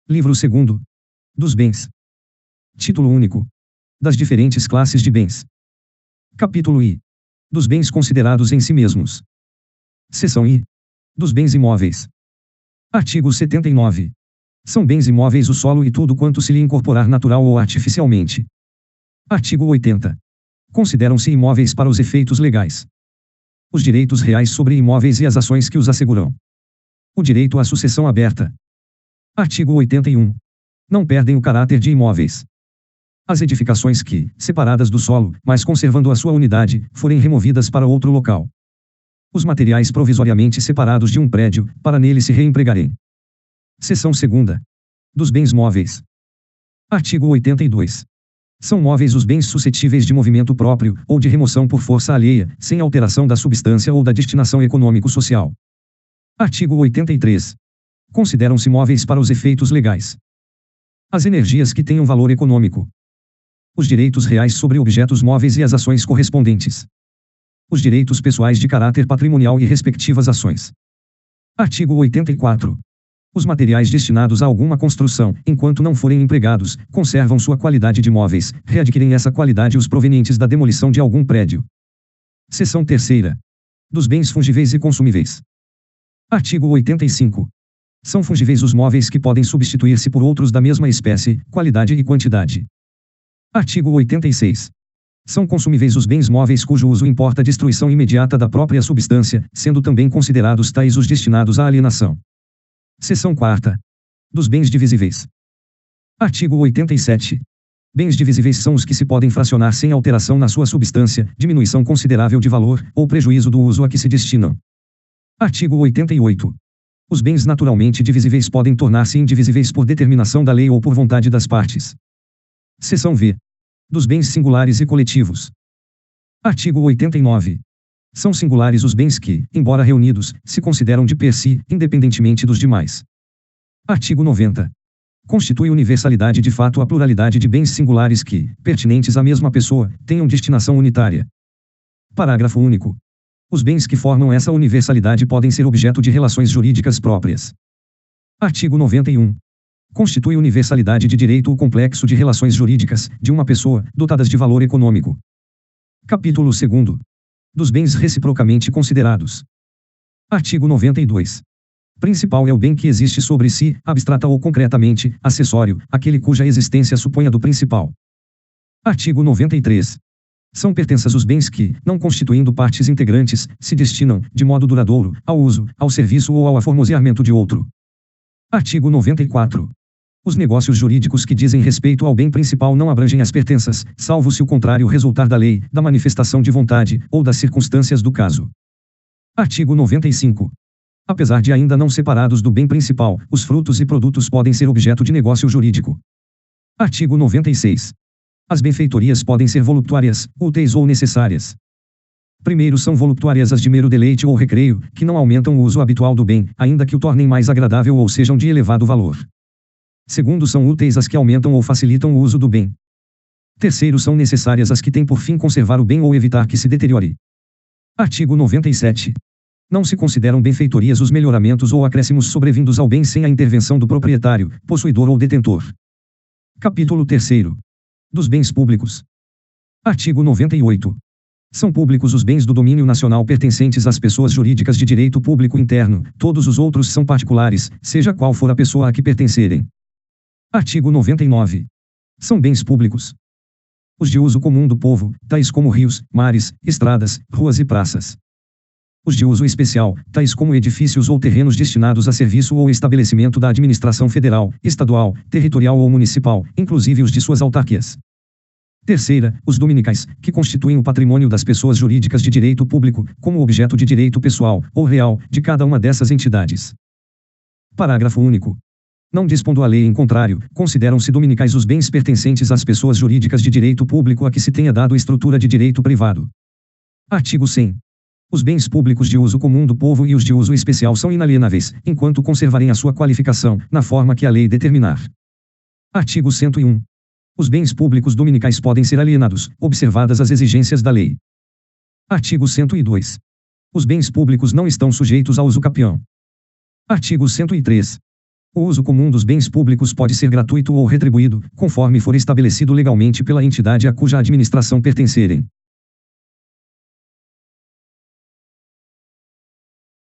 Livro 2º. Dos bens. Título único. Das diferentes classes de bens. Capítulo I. Dos bens considerados em si mesmos. Seção I. Dos bens imóveis. Artigo 79. São bens imóveis o solo e tudo quanto se lhe incorporar natural ou artificialmente. Artigo 80. Consideram-se imóveis para os efeitos legais os direitos reais sobre imóveis e as ações que os asseguram. O direito à sucessão aberta. Artigo 81. Não perdem o caráter de imóveis as edificações que, separadas do solo, mas conservando a sua unidade, forem removidas para outro local. Os materiais provisoriamente separados de um prédio, para nele se reempregarem. Seção 2ª. Dos bens móveis. Artigo 82. São móveis os bens suscetíveis de movimento próprio, ou de remoção por força alheia, sem alteração da substância ou da destinação econômico-social. Artigo 83. Consideram-se móveis para os efeitos legais as energias que tenham valor econômico, os direitos reais sobre objetos móveis e as ações correspondentes, os direitos pessoais de caráter patrimonial e respectivas ações. Artigo 84. Os materiais destinados a alguma construção, enquanto não forem empregados, conservam sua qualidade de móveis, readquirem essa qualidade os provenientes da demolição de algum prédio. Seção 3ª. Dos bens fungíveis e consumíveis. Artigo 85. São fungíveis os móveis que podem substituir-se por outros da mesma espécie, qualidade e quantidade. Artigo 86. São consumíveis os bens móveis cujo uso importa a destruição imediata da própria substância, sendo também considerados tais os destinados à alienação. Seção 4ª. Dos bens divisíveis. Artigo 87. Bens divisíveis são os que se podem fracionar sem alteração na sua substância, diminuição considerável de valor, ou prejuízo do uso a que se destinam. Artigo 88. Os bens naturalmente divisíveis podem tornar-se indivisíveis por determinação da lei ou por vontade das partes. Seção V. Dos bens singulares e coletivos. Artigo 89. São singulares os bens que, embora reunidos, se consideram de per si, independentemente dos demais. Artigo 90. Constitui universalidade de fato a pluralidade de bens singulares que, pertinentes à mesma pessoa, tenham destinação unitária. Parágrafo único. Os bens que formam essa universalidade podem ser objeto de relações jurídicas próprias. Artigo 91. Constitui universalidade de direito o complexo de relações jurídicas, de uma pessoa, dotadas de valor econômico. Capítulo 2º. Dos bens reciprocamente considerados. Artigo 92. Principal é o bem que existe sobre si, abstrata ou concretamente, acessório, aquele cuja existência suponha do principal. Artigo 93. São pertenças os bens que, não constituindo partes integrantes, se destinam, de modo duradouro, ao uso, ao serviço ou ao aformoseamento de outro. Artigo 94. Os negócios jurídicos que dizem respeito ao bem principal não abrangem as pertenças, salvo se o contrário resultar da lei, da manifestação de vontade, ou das circunstâncias do caso. Artigo 95. Apesar de ainda não separados do bem principal, os frutos e produtos podem ser objeto de negócio jurídico. Artigo 96. As benfeitorias podem ser voluptuárias, úteis ou necessárias. Primeiro são voluptuárias as de mero deleite ou recreio, que não aumentam o uso habitual do bem, ainda que o tornem mais agradável ou sejam de elevado valor. Segundo são úteis as que aumentam ou facilitam o uso do bem. Terceiro são necessárias as que têm por fim conservar o bem ou evitar que se deteriore. Artigo 97. Não se consideram benfeitorias os melhoramentos ou acréscimos sobrevindos ao bem sem a intervenção do proprietário, possuidor ou detentor. Capítulo 3º. Dos bens públicos. Artigo 98. São públicos os bens do domínio nacional pertencentes às pessoas jurídicas de direito público interno, todos os outros são particulares, seja qual for a pessoa a que pertencerem. Artigo 99. São bens públicos os de uso comum do povo, tais como rios, mares, estradas, ruas e praças. Os de uso especial, tais como edifícios ou terrenos destinados a serviço ou estabelecimento da administração federal, estadual, territorial ou municipal, inclusive os de suas autarquias. Terceira, os dominicais, que constituem o patrimônio das pessoas jurídicas de direito público, como objeto de direito pessoal, ou real, de cada uma dessas entidades. Parágrafo único. Não dispondo a lei em contrário, consideram-se dominicais os bens pertencentes às pessoas jurídicas de direito público a que se tenha dado estrutura de direito privado. Artigo 100. Os bens públicos de uso comum do povo e os de uso especial são inalienáveis, enquanto conservarem a sua qualificação, na forma que a lei determinar. Artigo 101. Os bens públicos dominicais podem ser alienados, observadas as exigências da lei. Artigo 102. Os bens públicos não estão sujeitos a uso capião. Artigo 103. O uso comum dos bens públicos pode ser gratuito ou retribuído, conforme for estabelecido legalmente pela entidade a cuja administração pertencerem.